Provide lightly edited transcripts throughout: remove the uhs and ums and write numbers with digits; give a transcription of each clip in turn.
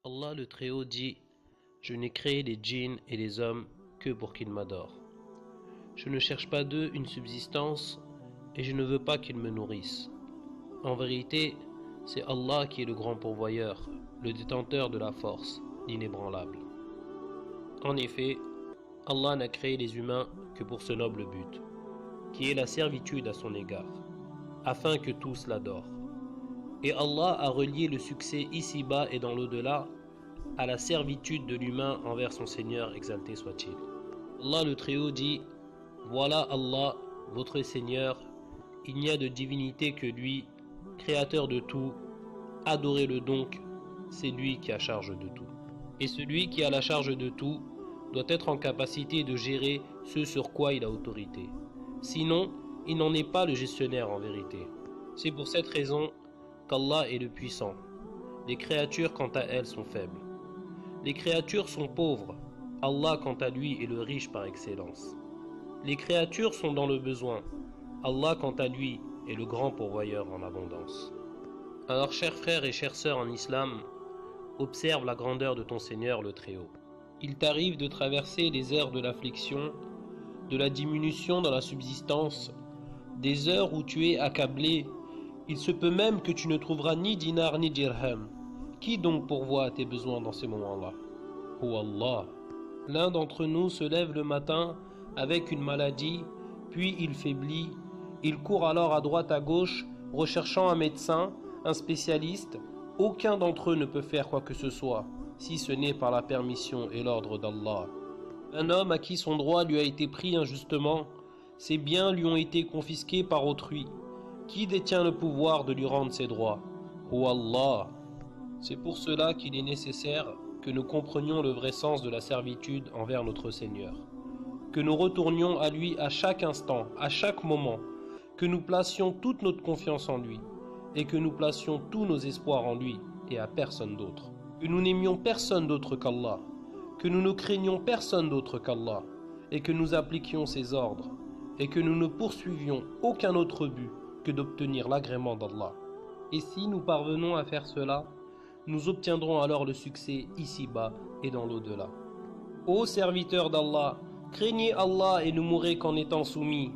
Allah le Très-Haut dit: Je n'ai créé les djinns et les hommes que pour qu'ils m'adorent. Je ne cherche pas d'eux une subsistance et je ne veux pas qu'ils me nourrissent. En vérité, c'est Allah qui est le grand pourvoyeur, le détenteur de la force, l'inébranlable. En effet, Allah n'a créé les humains que pour ce noble but, qui est la servitude à son égard, afin que tous l'adorent. Et Allah a relié le succès ici-bas et dans l'au-delà à la servitude de l'humain envers son Seigneur, exalté soit-il. Allah le Très-Haut dit: Voilà Allah, votre Seigneur, il n'y a de divinité que lui, créateur de tout, adorez-le donc, c'est lui qui a charge de tout. Et celui qui a la charge de tout doit être en capacité de gérer ce sur quoi il a autorité. Sinon, il n'en est pas le gestionnaire en vérité. C'est pour cette raison qu'Allah est le puissant. Les créatures quant à elles sont faibles. Les créatures sont pauvres. Allah quant à lui est le riche par excellence. Les créatures sont dans le besoin. Allah quant à lui est le grand pourvoyeur en abondance. Alors chers frères et chères sœurs en islam, observe la grandeur de ton Seigneur le Très-Haut. Il t'arrive de traverser les heures de l'affliction, de la diminution dans la subsistance, des heures où tu es accablé. Il se peut même que tu ne trouveras ni dinar ni dirham. Qui donc pourvoit à tes besoins dans ces moments-là? Oh Allah! L'un d'entre nous se lève le matin avec une maladie, puis il faiblit. Il court alors à droite à gauche, recherchant un médecin, un spécialiste. Aucun d'entre eux ne peut faire quoi que ce soit, si ce n'est par la permission et l'ordre d'Allah. Un homme à qui son droit lui a été pris injustement, ses biens lui ont été confisqués par autrui. Qui détient le pouvoir de lui rendre ses droits? Oh Allah! C'est pour cela qu'il est nécessaire que nous comprenions le vrai sens de la servitude envers notre Seigneur, que nous retournions à lui à chaque instant, à chaque moment, que nous placions toute notre confiance en lui, et que nous placions tous nos espoirs en lui et à personne d'autre, que nous n'aimions personne d'autre qu'Allah, que nous ne craignions personne d'autre qu'Allah, et que nous appliquions ses ordres, et que nous ne poursuivions aucun autre but que d'obtenir l'agrément d'Allah. Et si nous parvenons à faire cela, nous obtiendrons alors le succès ici-bas et dans l'au-delà. Ô serviteurs d'Allah, craignez Allah et ne mourrez qu'en étant soumis.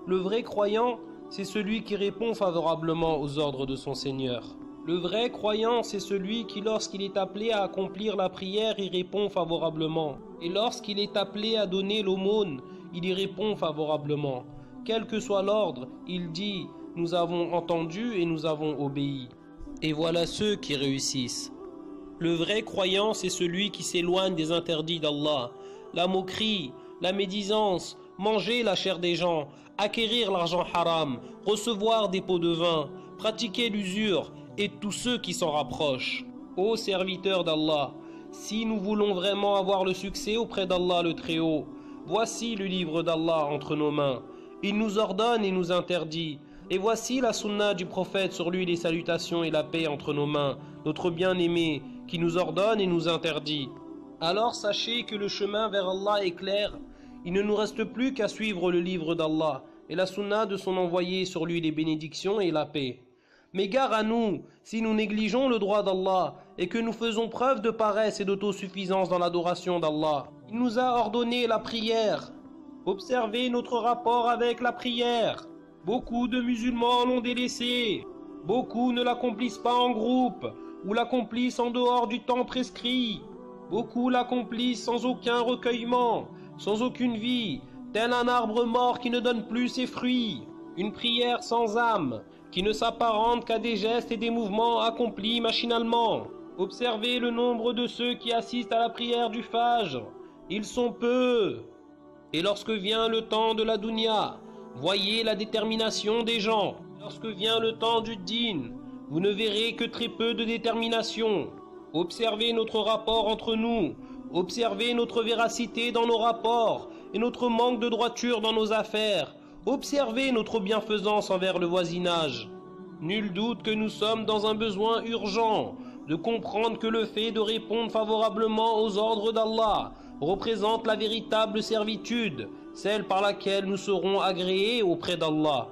Le vrai croyant, c'est celui qui répond favorablement aux ordres de son Seigneur. Le vrai croyant, c'est celui qui, lorsqu'il est appelé à accomplir la prière, y répond favorablement. Et lorsqu'il est appelé à donner l'aumône, il y répond favorablement. Quel que soit l'ordre, il dit: Nous avons entendu et nous avons obéi. Et voilà ceux qui réussissent. Le vrai croyant, c'est celui qui s'éloigne des interdits d'Allah, la moquerie, la médisance, manger la chair des gens, acquérir l'argent haram, recevoir des pots de vin, pratiquer l'usure et tous ceux qui s'en rapprochent. Ô serviteurs d'Allah, si nous voulons vraiment avoir le succès auprès d'Allah le Très-Haut, voici le livre d'Allah entre nos mains. Il nous ordonne et nous interdit. Et voici la sunna du prophète, sur lui les salutations et la paix entre nos mains, notre bien-aimé, qui nous ordonne et nous interdit. Alors sachez que le chemin vers Allah est clair. Il ne nous reste plus qu'à suivre le livre d'Allah et la sunna de son envoyé, sur lui les bénédictions et la paix. Mais gare à nous, si nous négligeons le droit d'Allah et que nous faisons preuve de paresse et d'autosuffisance dans l'adoration d'Allah. Il nous a ordonné la prière. Observez notre rapport avec la prière. Beaucoup de musulmans l'ont délaissé. Beaucoup ne l'accomplissent pas en groupe ou l'accomplissent en dehors du temps prescrit. Beaucoup l'accomplissent sans aucun recueillement, sans aucune vie, tel un arbre mort qui ne donne plus ses fruits. Une prière sans âme, qui ne s'apparente qu'à des gestes et des mouvements accomplis machinalement. Observez le nombre de ceux qui assistent à la prière du Fajr. Ils sont peu. Et lorsque vient le temps de la dunya, voyez la détermination des gens. Lorsque vient le temps du din, vous ne verrez que très peu de détermination. Observez notre rapport entre nous. Observez notre véracité dans nos rapports et notre manque de droiture dans nos affaires. Observez notre bienfaisance envers le voisinage. Nul doute que nous sommes dans un besoin urgent de comprendre que le fait de répondre favorablement aux ordres d'Allah représente la véritable servitude, celle par laquelle nous serons agréés auprès d'Allah.